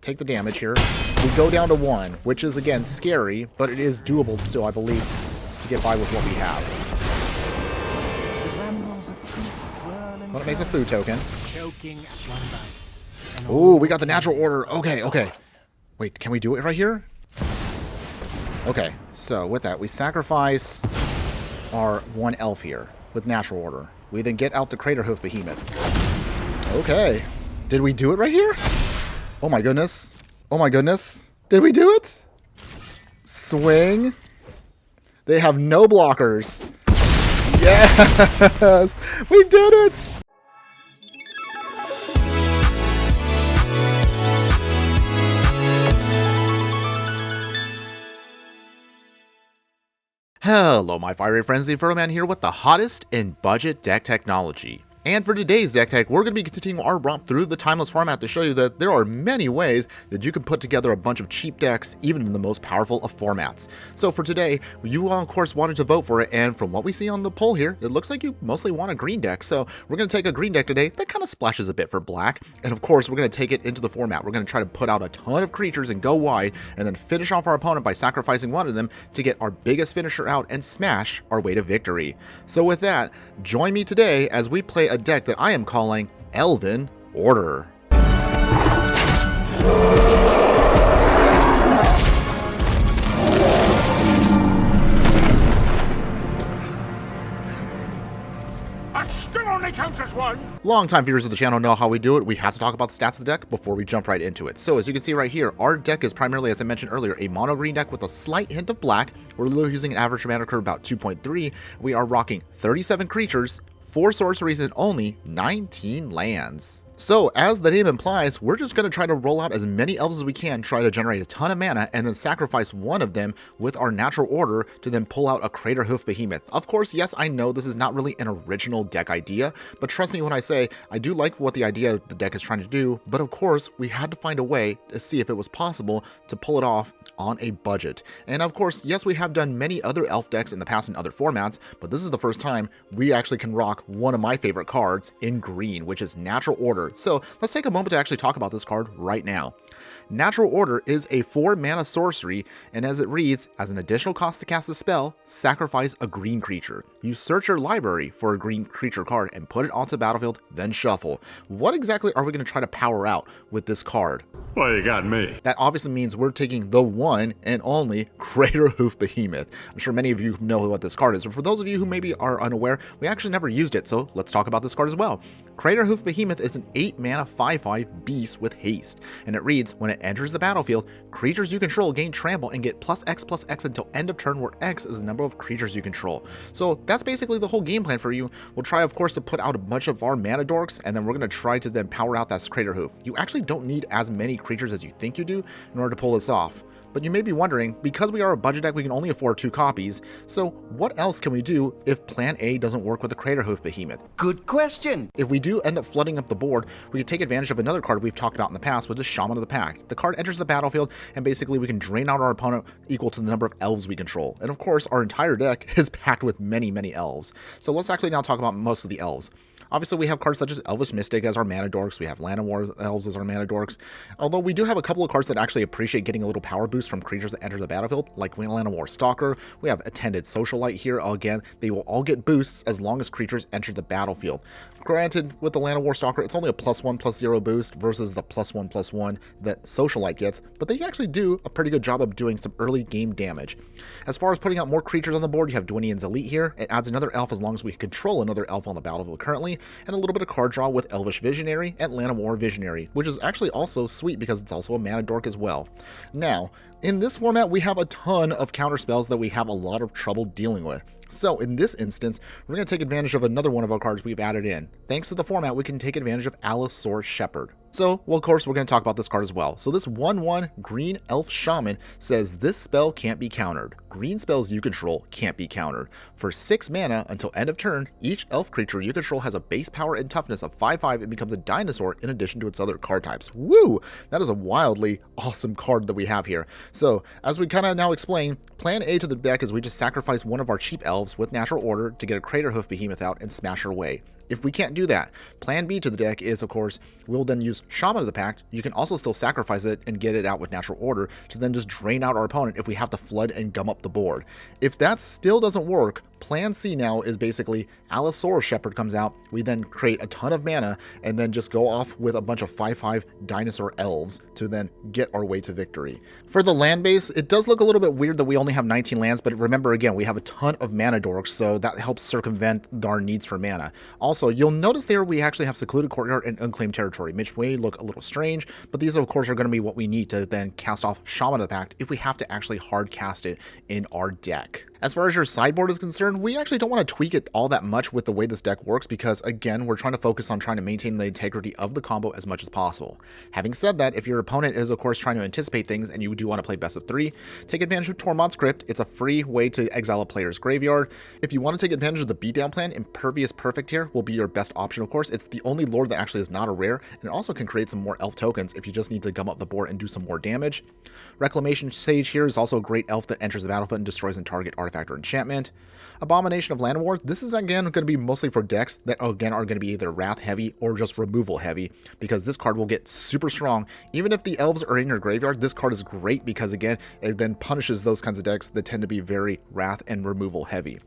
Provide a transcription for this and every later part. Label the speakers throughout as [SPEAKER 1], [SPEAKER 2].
[SPEAKER 1] take the damage here. We go down to 1, which is, again, scary, but it is doable still, I believe, to get by with what we have. Well, it makes a food token. Ooh, we got the natural order. Okay, okay. Wait, can we do it right here? Okay, so with that, we sacrifice our 1 elf here with natural order. We then get out the Craterhoof Behemoth. Okay. Did we do it right here? Oh my goodness. Oh my goodness. Did we do it? Swing. They have no blockers. Yes! We did it! Hello my fiery friends, the Infernoman here with the hottest in budget deck technology. And for today's deck tech, we're going to be continuing our romp through the Timeless format to show you that there are many ways that you can put together a bunch of cheap decks, even in the most powerful of formats. So for today, you of course wanted to vote for it, and from what we see on the poll here, it looks like you mostly want a green deck. So we're going to take a green deck today that kind of splashes a bit for black, and of course we're going to take it into the format. We're going to try to put out a ton of creatures and go wide, and then finish off our opponent by sacrificing one of them to get our biggest finisher out and smash our way to victory. So with that, join me today as we play a deck that I am calling Elven Order. Longtime viewers of the channel know how we do it. We have to talk about the stats of the deck before we jump right into it. So as you can see right here, our deck is primarily, as I mentioned earlier, a mono green deck with a slight hint of black. We're literally using an average mana curve about 2.3. We are rocking 37 creatures, 4 sorceries, and only 19 lands. So, as the name implies, we're just going to try to roll out as many elves as we can, try to generate a ton of mana, and then sacrifice one of them with our natural order to then pull out a Craterhoof Behemoth. Of course, yes, I know this is not really an original deck idea, but trust me when I say I do like what the idea of the deck is trying to do, but of course, we had to find a way to see if it was possible to pull it off on a budget. And of course, yes, we have done many other elf decks in the past in other formats, but this is the first time we actually can rock one of my favorite cards in green, which is Natural Order. So let's take a moment to actually talk about this card right now. Natural Order is a 4 mana sorcery, and as it reads, as an additional cost to cast a spell, sacrifice a green creature. You search your library for a green creature card and put it onto the battlefield, then shuffle. What exactly are we going to try to power out with this card?
[SPEAKER 2] Well, you got me.
[SPEAKER 1] That obviously means we're taking the one and only Craterhoof Behemoth. I'm sure many of you know what this card is, but for those of you who maybe are unaware, we actually never used it, so let's talk about this card as well. Craterhoof Behemoth is an 8 mana 5/5 beast with haste, and it reads, when it enters the battlefield, creatures you control gain trample and get +X until end of turn, where X is the number of creatures you control. So that's basically the whole game plan for you. We'll try, of course, to put out a bunch of our mana dorks, and then we're going to try to then power out that Craterhoof. You actually don't need as many creatures as you think you do in order to pull this off. But you may be wondering, because we are a budget deck, we can only afford 2 copies, so what else can we do if plan A doesn't work with the Craterhoof Behemoth?
[SPEAKER 3] Good question!
[SPEAKER 1] If we do end up flooding up the board, we can take advantage of another card we've talked about in the past, which is Shaman of the Pack. The card enters the battlefield, and basically we can drain out our opponent equal to the number of elves we control. And of course, our entire deck is packed with many, many elves. So let's actually now talk about most of the elves. Obviously, we have cards such as Elvish Mystic as our mana dorks. We have Land War Elves as our mana dorks. Although we do have a couple of cards that actually appreciate getting a little power boost from creatures that enter the battlefield, like Land War Stalker. We have Attended Socialite here. Again, they will all get boosts as long as creatures enter the battlefield. Granted, with the Land War Stalker, it's only a +1/+0 boost versus the +1/+1 that Socialite gets, but they actually do a pretty good job of doing some early game damage. As far as putting out more creatures on the board, you have Dwynen's Elite here. It adds another elf as long as we control another elf on the battlefield currently, and a little bit of card draw with Elvish Visionary and Land War Visionary, which is actually also sweet because it's also a mana dork as well. Now, in this format, we have a ton of counter spells that we have a lot of trouble dealing with. So in this instance, we're going to take advantage of another one of our cards we've added in. Thanks to the format, we can take advantage of Allosaur Shepherd. So, well, of course, we're going to talk about this card as well. So this 1/1 green elf shaman says this spell can't be countered. Green spells you control can't be countered. For 6 mana until end of turn, each elf creature you control has a base power and toughness of 5/5 and becomes a dinosaur in addition to its other card types. Woo! That is a wildly awesome card that we have here. So, as we kind of now explain, plan A to the deck is we just sacrifice one of our cheap elves with Natural Order to get a Craterhoof Behemoth out and smash her way. If we can't do that, plan B to the deck is, of course, we'll then use Shaman of the Pact. You can also still sacrifice it and get it out with natural order to then just drain out our opponent if we have to flood and gum up the board. If that still doesn't work, plan C now is basically Allosaurus Shepherd comes out, we then create a ton of mana and then just go off with a bunch of 5/5 dinosaur elves to then get our way to victory. For the land base, it does look a little bit weird that we only have 19 lands, but remember again, we have a ton of mana dorks, so that helps circumvent our needs for mana. Also, you'll notice there we actually have Secluded Courtyard and Unclaimed Territory, which may look a little strange, but these of course are going to be what we need to then cast off Shaman of the Pact if we have to actually hard cast it in our deck. As far as your sideboard is concerned, we actually don't want to tweak it all that much with the way this deck works because, again, we're trying to focus on trying to maintain the integrity of the combo as much as possible. Having said that, if your opponent is, of course, trying to anticipate things and you do want to play best of 3, take advantage of Tormod's Crypt. It's a free way to exile a player's graveyard. If you want to take advantage of the beatdown plan, Impervious Perfect here will be your best option, of course. It's the only lord that actually is not a rare, and it also can create some more elf tokens if you just need to gum up the board and do some more damage. Reclamation Sage here is also a great elf that enters the battlefield and destroys a target artifact or enchantment. Abomination of Llanowar, this is again going to be mostly for decks that again are going to be either wrath heavy or just removal heavy, because this card will get super strong. Even if the elves are in your graveyard, this card is great because again, it then punishes those kinds of decks that tend to be very wrath and removal heavy.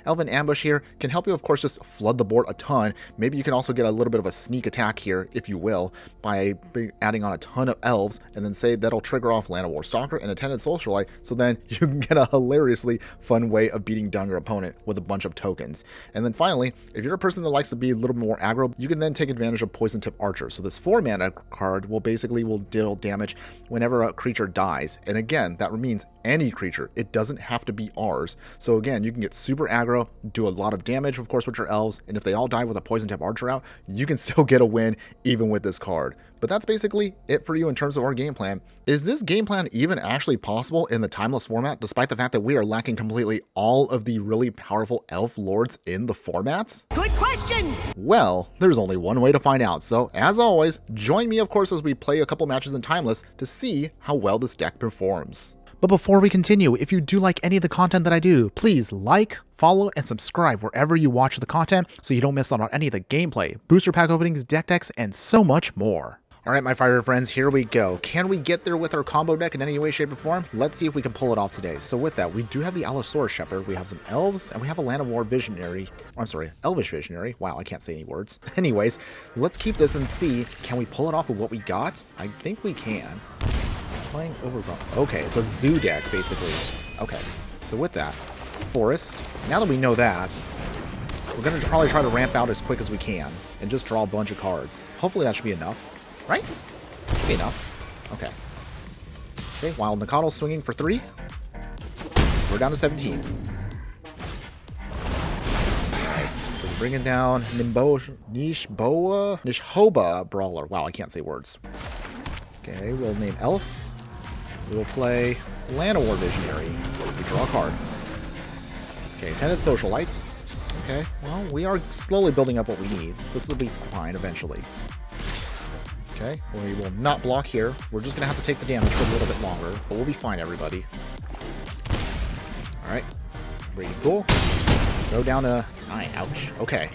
[SPEAKER 1] Elven Ambush here can help you, of course, just flood the board a ton. Maybe you can also get a little bit of a sneak attack here, if you will, by adding on a ton of elves, and then say that'll trigger off Llanowar Stalker and Attendant Socialite, so then you can get a hilariously fun way of beating down your opponent with a bunch of tokens. And then finally, if you're a person that likes to be a little more aggro, you can then take advantage of Poison Tip Archer. So this 4 mana card will deal damage whenever a creature dies. And again, that means any creature. It doesn't have to be ours. So again, you can get super aggro, do a lot of damage, of course, with your elves, and if they all die with a Poison Tip Archer out, you can still get a win even with this card. But that's basically it for you in terms of our game plan. Is this game plan even actually possible in the Timeless format, despite the fact that we are lacking completely all of the really powerful elf lords in the formats?
[SPEAKER 2] Good question!
[SPEAKER 1] Well, there's only one way to find out, so as always, join me, of course, as we play a couple matches in Timeless to see how well this deck performs. But before we continue, if you do like any of the content that I do, please like, follow, and subscribe wherever you watch the content so you don't miss out on any of the gameplay, booster pack openings, deck decks, and so much more. Alright, my fire friends, here we go. Can we get there with our combo deck in any way, shape, or form? Let's see if we can pull it off today. So with that, we do have the Allosaurus Shepherd, we have some elves, and we have a Llanowar Visionary. I'm sorry, Elvish Visionary. Wow, I can't say any words. Anyways, let's keep this and see, can we pull it off with what we got? I think we can. Playing Overgrown. Okay, it's a zoo deck, basically. Okay, so with that, Forest. Now that we know that, we're going to probably try to ramp out as quick as we can and just draw a bunch of cards. Hopefully that should be enough. Right? Should be enough. Okay. Okay, Wild Nakano swinging for 3. We're down to 17. Alright, so we're bringing down Nishhoba Brawler. Wow, I can't say words. Okay, we'll name Elf. We will play Llanowar Visionary. We draw a card. Okay, Attendant Socialite. Okay, well, we are slowly building up what we need. This will be fine eventually. Okay, we will not block here. We're just going to have to take the damage for a little bit longer, but we'll be fine, everybody. Alright, pretty cool. Go down to 9. Ouch. Okay.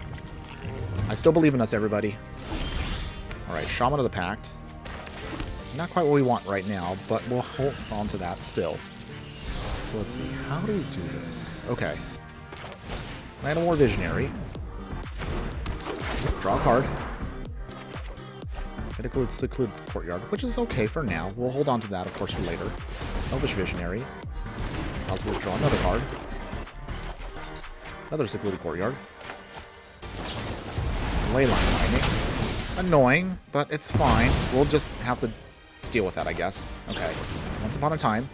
[SPEAKER 1] I still believe in us, everybody. Alright, Shaman of the Pact. Not quite what we want right now, but we'll hold on to that still. So let's see. How do we do this? Okay. Llanowar Visionary. Draw a card. It includes Secluded Courtyard, which is okay for now. We'll hold on to that, of course, for later. Elvish Visionary. Also, let's draw another card. Another Secluded Courtyard. Leyline Lightning. Annoying, but it's fine. We'll just have to deal with that, I guess. Okay. Once upon a time,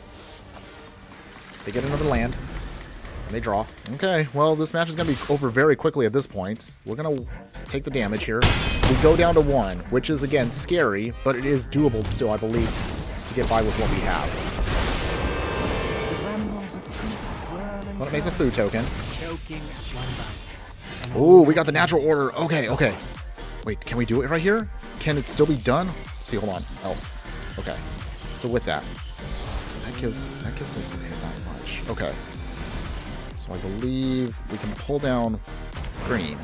[SPEAKER 1] they get another land, and they draw. Okay, well, this match is going to be over very quickly at this point. We're going to take the damage here. We go down to 1, which is, again, scary, but it is doable still, I believe, to get by with what we have. Well, it makes a food token. Ooh, we got the natural order. Okay, okay. Wait, can we do it right here? Can it still be done? Let's see, hold on. Elf. Okay. So with that. So that gives us okay, not much. Okay. So I believe we can pull down green.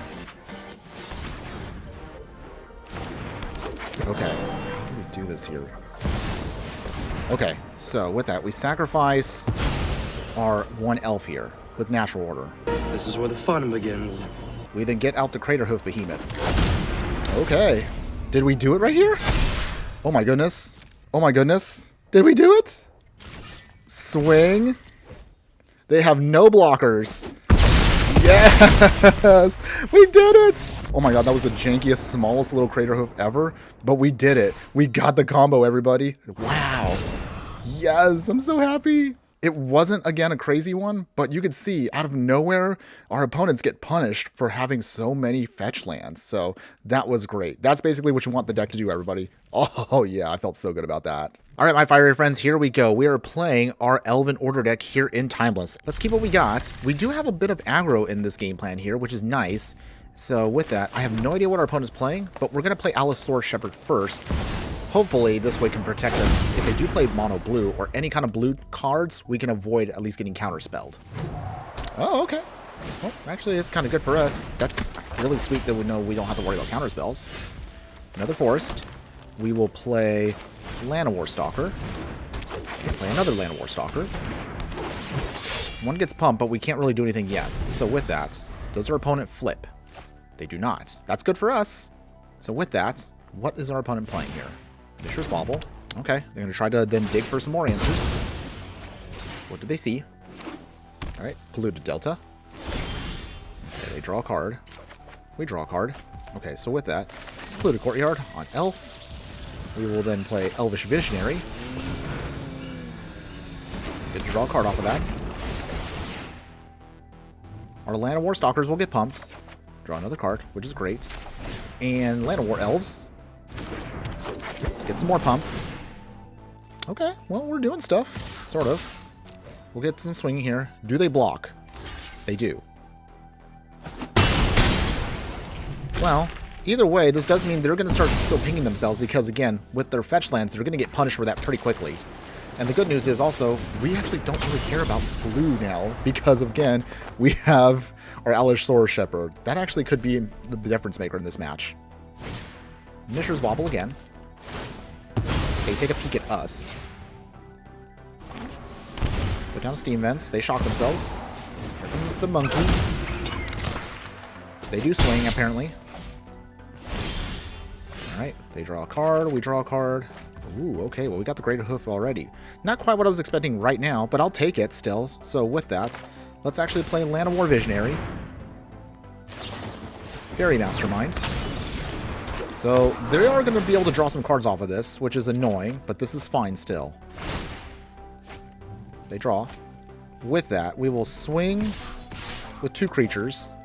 [SPEAKER 1] Okay, how do we do this here? Okay, so with that, we sacrifice our one elf here with natural order.
[SPEAKER 2] This is where the fun begins.
[SPEAKER 1] We then get out the Craterhoof Behemoth. Okay, did we do it right here? Oh my goodness. Oh my goodness. Did we do it? Swing. They have no blockers. Yes! We did it! Oh my god, that was the jankiest, smallest little Craterhoof ever. But we did it. We got the combo, everybody. Wow. Yes, I'm so happy. It wasn't, again, a crazy one, but you could see, out of nowhere, our opponents get punished for having so many fetch lands. So that was great. That's basically what you want the deck to do, everybody. Oh, yeah, I felt so good about that. All right, my fiery friends, here we go. We are playing our Elven Order deck here in Timeless. Let's keep what we got. We do have a bit of aggro in this game plan here, which is nice. So with that, I have no idea what our opponent's playing, but we're going to play Allosaurus Shepherd first. Hopefully, this way can protect us. If they do play mono blue or any kind of blue cards, we can avoid at least getting counterspelled. Oh, okay. Well, actually, it's kind of good for us. That's really sweet that we know we don't have to worry about counterspells. Another forest. We will play Llanowar Stalker. We'll play another Llanowar Stalker. One gets pumped, but we can't really do anything yet. So with that, does our opponent flip? They do not. That's good for us. So with that, what is our opponent playing here? Mishra's Bauble. Okay, they're going to try to then dig for some more answers. What do they see? Alright, Polluted Delta. Okay, they draw a card. We draw a card. Okay, so with that, it's Polluted Courtyard on Elf. We will then play Elvish Visionary. Get to draw a card off of that. Our Llanowar Stalkers will get pumped. Draw another card, which is great. And Llanowar Elves. Get some more pump. Okay, well, we're doing stuff. Sort of. We'll get some swinging here. Do they block? They do. Well, either way, this does mean they're going to start still pinging themselves because, again, with their fetch lands, they're going to get punished for that pretty quickly. And the good news is also, we actually don't really care about blue now because, again, we have our Allosaurus Shepherd. That actually could be the difference maker in this match. Mishra's Bauble again. They take a peek at us. Go down to Steam Vents. They shock themselves. Here comes the monkey. They do swing, apparently. Alright, they draw a card. We draw a card. Ooh, okay, well, we got the Craterhoof already. Not quite what I was expecting right now, but I'll take it still. So with that, let's actually play Llanowar Visionary. Very Mastermind. So they are going to be able to draw some cards off of this, which is annoying, but this is fine still. They draw. With that, we will swing with two creatures.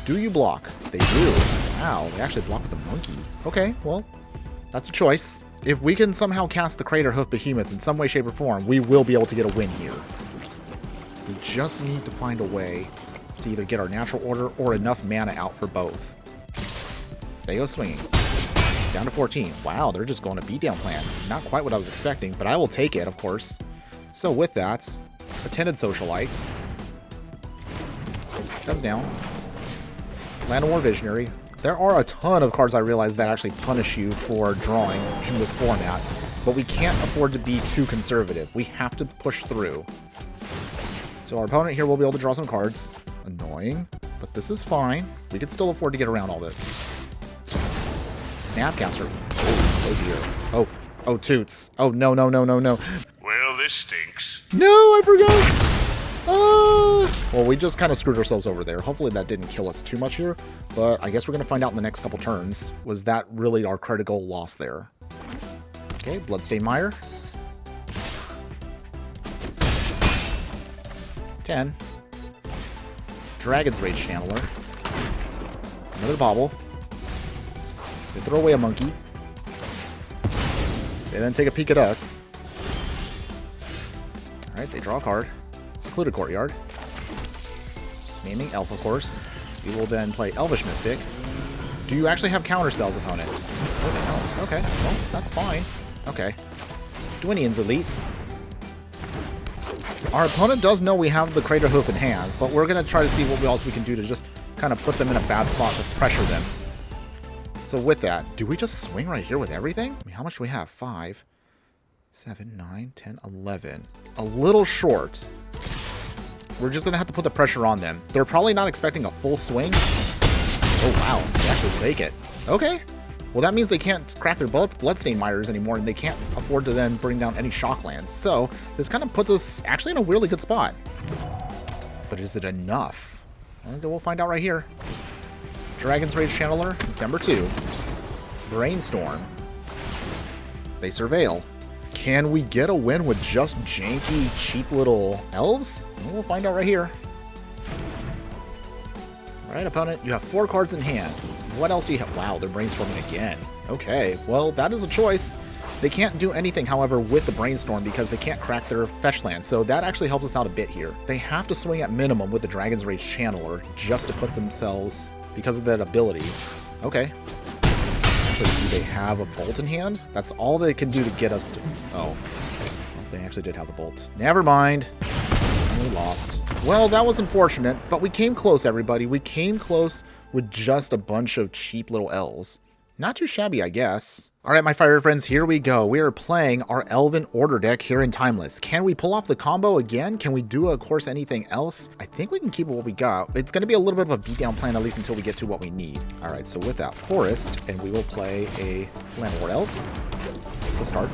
[SPEAKER 1] Do you block? They do. Wow, they actually block with the monkey. Okay, well, that's a choice. If we can somehow cast the Craterhoof Behemoth in some way, shape, or form, we will be able to get a win here. We just need to find a way to either get our natural order or enough mana out for both. They go swinging. Down to 14. Wow, they're just going to beatdown plan. Not quite what I was expecting, but I will take it, of course. So with that, Attended Socialite comes down. Llanowar Visionary. There are a ton of cards I realize that actually punish you for drawing in this format, but we can't afford to be too conservative. We have to push through. So our opponent here will be able to draw some cards. Annoying, but this is fine. We can still afford to get around all this. Snapcaster. Oh dear. Oh, toots. Oh, no.
[SPEAKER 3] Well, this stinks.
[SPEAKER 1] No, I forgot. Well, we just kind of screwed ourselves over there. Hopefully that didn't kill us too much here, but I guess we're going to find out in the next couple turns. Was that really our critical loss there? Okay, Bloodstained Mire. 10. Dragon's Rage Channeler. Another Bauble. They throw away a monkey. They then take a peek at us. Alright, they draw a card. Secluded Courtyard. Naming Elf, of course. We will then play Elvish Mystic. Do you actually have counterspells, opponent? Oh, they don't. Okay, well, that's fine. Okay. Dwinian's Elite. Our opponent does know we have the Craterhoof in hand, but we're going to try to see what else we can do to just kind of put them in a bad spot to pressure them. So with that, do we just swing right here with everything? I mean, how much do we have? 5, 7, 9, 10, 11. A little short. We're just going to have to put the pressure on them. They're probably not expecting a full swing. Oh, wow. They actually take it. Okay. Well, that means they can't craft their Bloodstained Mires anymore, and they can't afford to then bring down any Shocklands. So this kind of puts us actually in a really good spot. But is it enough? Well, we'll find out right here. Dragon's Rage Channeler, number 2. Brainstorm. They Surveil. Can we get a win with just janky, cheap little elves? We'll find out right here. Alright, opponent, you have 4 cards in hand. What else do you have? Wow, they're brainstorming again. Okay, well, that is a choice. They can't do anything, however, with the Brainstorm because they can't crack their fetch land, so that actually helps us out a bit here. They have to swing at minimum with the Dragon's Rage Channeler just to put themselves, because of that ability. Okay. Actually, do they have a Bolt in hand? That's all they can do to get us to... Oh. Well, they actually did have the Bolt. Never mind. And we lost. Well, that was unfortunate, but we came close, everybody. We came close with just a bunch of cheap little elves. Not too shabby, I guess. Alright, my fire friends, here we go. We are playing our Elven Order deck here in Timeless. Can we pull off the combo again? Can we do, of course, anything else? I think we can keep what we got. It's going to be a little bit of a beatdown plan, at least until we get to what we need. Alright, so with that, Forest, and we will play a Landlord Elves to start.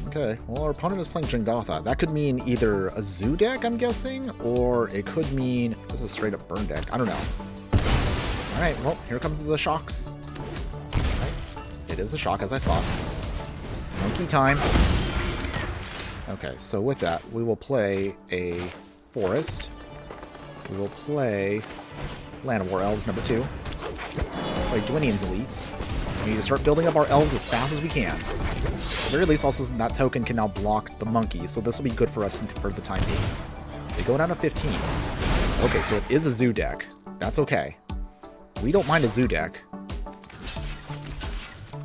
[SPEAKER 1] Okay, well, our opponent is playing Jengatha. That could mean either a Zoo deck, I'm guessing, or it could mean this is a straight-up burn deck. I don't know. Alright, well, here comes the shocks. Right. It is a shock, as I saw. Monkey time. Okay, so with that, we will play a Forest. We will play Land of War Elves, number 2. Play Dwinian's Elite. We need to start building up our elves as fast as we can. At the very least, also, that token can now block the monkey, so this will be good for us for the time being. They go down to 15. Okay, so it is a Zoo deck. That's okay. We don't mind a Zoo deck.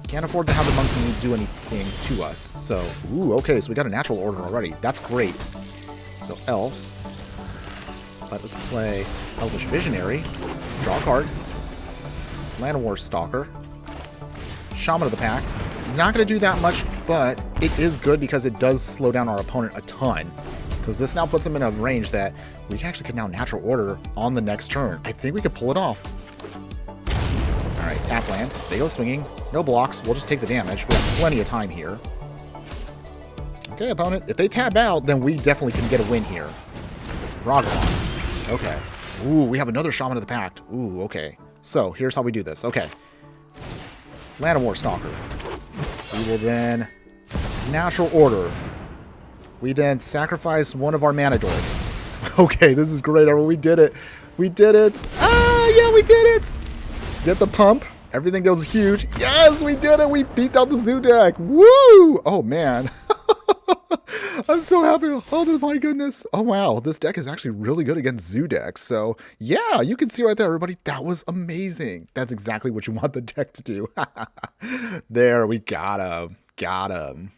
[SPEAKER 1] Can't afford to have the monkey do anything to us. So, ooh, okay, so we got a natural order already. That's great. So, Elf. Let us play Elvish Visionary. Draw a card. Land of War Stalker. Shaman of the Pact. Not going to do that much, but it is good because it does slow down our opponent a ton. Because this now puts them in a range that we actually can now natural order on the next turn. I think we could pull it off. Alright, tap land. They go swinging. No blocks. We'll just take the damage. We have plenty of time here. Okay, opponent. If they tap out, then we definitely can get a win here. Ragavan. Okay. Ooh, we have another Shaman of the Pact. Ooh, okay. So, here's how we do this. Okay. Land of War Stalker. We will then natural order. We then sacrifice one of our mana dorks. Okay, this is great. We did it. We did it. Ah, yeah, we did it. Get the pump. Everything goes huge. Yes, we did it. We beat out the Zoo deck. Woo! Oh, man. I'm so happy. Oh, my goodness. Oh, wow. This deck is actually really good against Zoo decks. So, yeah, you can see right there, everybody. That was amazing. That's exactly what you want the deck to do. There, we got him. Got him.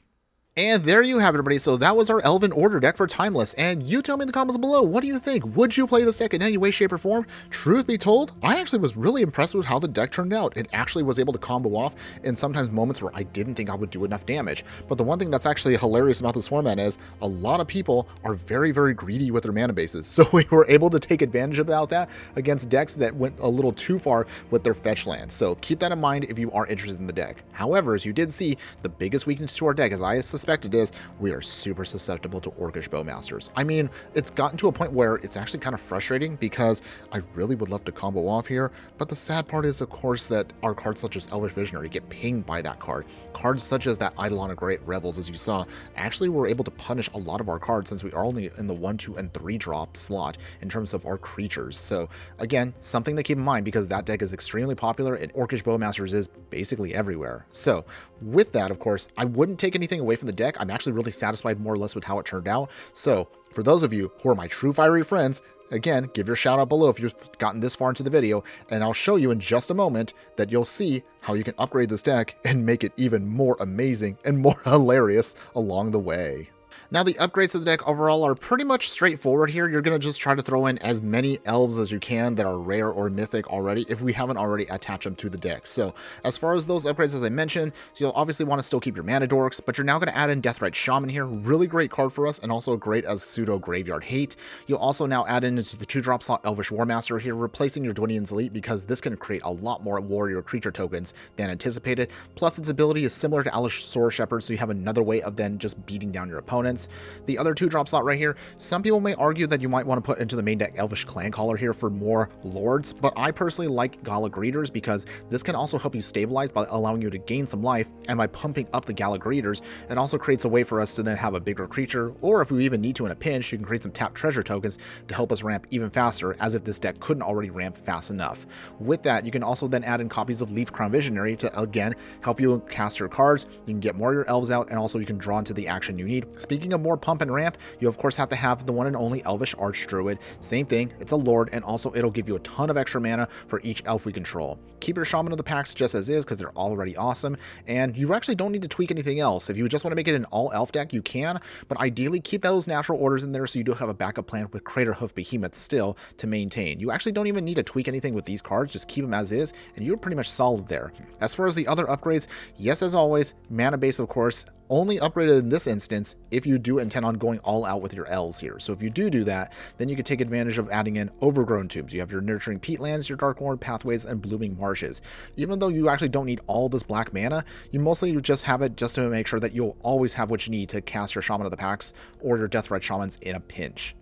[SPEAKER 1] And there you have it, everybody. So that was our Elven Order deck for Timeless. And you tell me in the comments below, what do you think? Would you play this deck in any way, shape, or form? Truth be told, I actually was really impressed with how the deck turned out. It actually was able to combo off in sometimes moments where I didn't think I would do enough damage. But the one thing that's actually hilarious about this format is a lot of people are very, very greedy with their mana bases. So we were able to take advantage about that against decks that went a little too far with their fetch lands. So keep that in mind if you are interested in the deck. However, as you did see, the biggest weakness to our deck, as I suspected, is we are super susceptible to Orcish Bowmasters. I mean, it's gotten to a point where it's actually kind of frustrating because I really would love to combo off here, but the sad part is, of course, that our cards such as Elvish Visionary get pinged by that card. Cards such as that Eidolon of Great Revels, as you saw, actually were able to punish a lot of our cards since we are only in the 1, 2, and 3 drop slot in terms of our creatures. So again, something to keep in mind because that deck is extremely popular and Orcish Bowmasters is basically everywhere. So with that, of course, I wouldn't take anything away from the deck. I'm actually really satisfied more or less with how it turned out. So for those of you who are my true fiery friends, again, give your shout out below if you've gotten this far into the video, and I'll show you in just a moment that you'll see how you can upgrade this deck and make it even more amazing and more hilarious along the way. Now, the upgrades to the deck overall are pretty much straightforward here. You're going to just try to throw in as many elves as you can that are rare or mythic already, if we haven't already attached them to the deck. So as far as those upgrades, as I mentioned, so you'll obviously want to still keep your mana dorks, but you're now going to add in Deathrite Shaman here. Really great card for us, and also great as pseudo graveyard hate. You'll also now add in into the 2-drop slot Elvish Warmaster here, replacing your Dwynen's Elite, because this can create a lot more warrior creature tokens than anticipated. Plus, its ability is similar to Allosaurus Shepherd, so you have another way of then just beating down your opponents. The other 2-drop slot right here, some people may argue that you might want to put into the main deck Elvish Clancaller here for more lords, but I personally like Gala Greeters because this can also help you stabilize by allowing you to gain some life, and by pumping up the Gala Greeters, it also creates a way for us to then have a bigger creature, or if we even need to in a pinch, you can create some tapped treasure tokens to help us ramp even faster, as if this deck couldn't already ramp fast enough. With that, you can also then add in copies of Leaf Crown Visionary to, again, help you cast your cards. You can get more of your elves out, and also you can draw into the action you need. Speaking of more pump and ramp, you of course have to have the one and only Elvish Archdruid. Same thing, it's a lord, and also it'll give you a ton of extra mana for each elf we control. Keep your Shaman of the Packs just as is, because they're already awesome, and you actually don't need to tweak anything else. If you just want to make it an all elf deck, you can, but ideally keep those natural orders in there so you do have a backup plan with Craterhoof Behemoth still to maintain. You actually don't even need to tweak anything with these cards, just keep them as is, and you're pretty much solid there. As far as the other upgrades, yes, as always, mana base, of course, only upgraded in this instance if you do intend on going all out with your elves here. So if you do that, then you can take advantage of adding in Overgrown Tombs. You have your Nurturing Peatlands, your Darkmoor Pathways, and Blooming Marshes. Even though you actually don't need all this black mana, you mostly just have it just to make sure that you'll always have what you need to cast your Shaman of the Packs or your Deathrite Shamans in a pinch.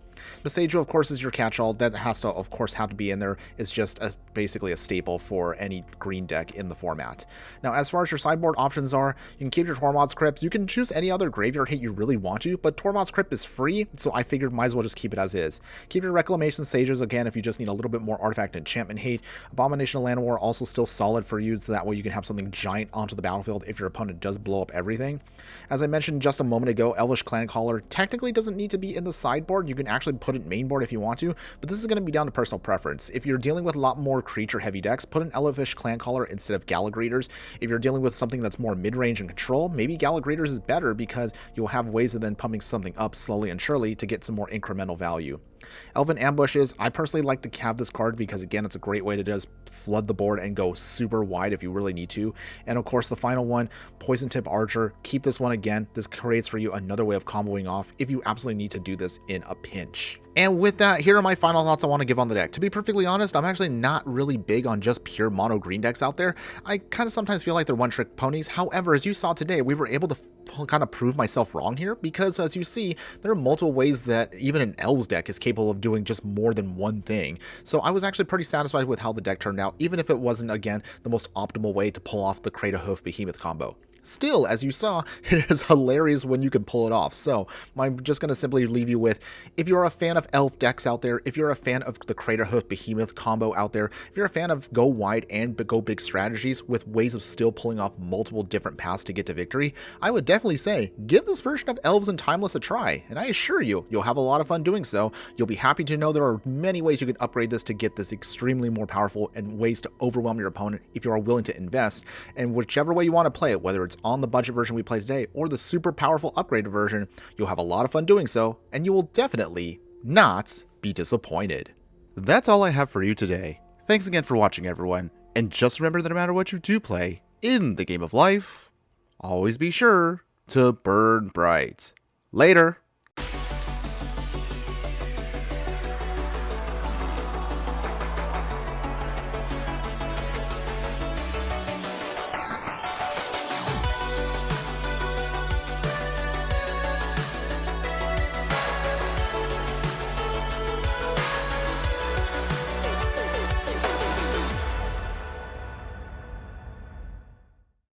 [SPEAKER 1] Boseiju, of course, is your catch-all. That has to, of course, have to be in there. It's just basically a staple for any green deck in the format. Now, as far as your sideboard options are, you can keep your Tormod's Crypt. You can choose any other graveyard hit you really want to, but Tormod's Crypt is free, so I figured might as well just keep it as is. Keep your Reclamation Sages, again, if you just need a little bit more artifact enchantment hate. Abomination of Llanowar also still solid for you, so that way you can have something giant onto the battlefield if your opponent does blow up everything. As I mentioned just a moment ago, Elvish Clancaller technically doesn't need to be in the sideboard. You can actually put it main board if you want to, but this is going to be down to personal preference. If you're dealing with a lot more creature heavy decks, put an Elvish Clancaller instead of Gala Greeters. If you're dealing with something that's more mid-range and control, maybe Gala Greeters is better because you'll have ways of then pumping something up slowly and surely to get some more incremental value. Elven Ambushes, I personally like to have this card because, again, it's a great way to just flood the board and go super wide if you really need to. And of course, the final one, Poison Tip Archer. Keep this one again. This creates for you another way of comboing off if you absolutely need to do this in a pinch. And with that, here are my final thoughts I want to give on the deck. To be perfectly honest, I'm actually not really big on just pure mono green decks out there. I kind of sometimes feel like they're one-trick ponies. However, as you saw today, we were able to kind of prove myself wrong here, because as you see, there are multiple ways that even an elves deck is capable of doing just more than one thing. So I was actually pretty satisfied with how the deck turned out, even if it wasn't, again, the most optimal way to pull off the Craterhoof Behemoth combo. Still, as you saw, it is hilarious when you can pull it off. So I'm just going to simply leave you with, if you're a fan of elf decks out there, if you're a fan of the Craterhoof Behemoth combo out there, if you're a fan of go wide and go big strategies with ways of still pulling off multiple different paths to get to victory, I would definitely say give this version of Elves and Timeless a try, and I assure you, you'll have a lot of fun doing so. You'll be happy to know there are many ways you can upgrade this to get this extremely more powerful, and ways to overwhelm your opponent if you are willing to invest, and whichever way you want to play it, whether it's on the budget version we play today or the super powerful upgraded version, you'll have a lot of fun doing so, and you will definitely not be disappointed. That's all I have for you today. Thanks again for watching, everyone, and just remember that no matter what you do play in the game of life, always be sure to burn bright. Later.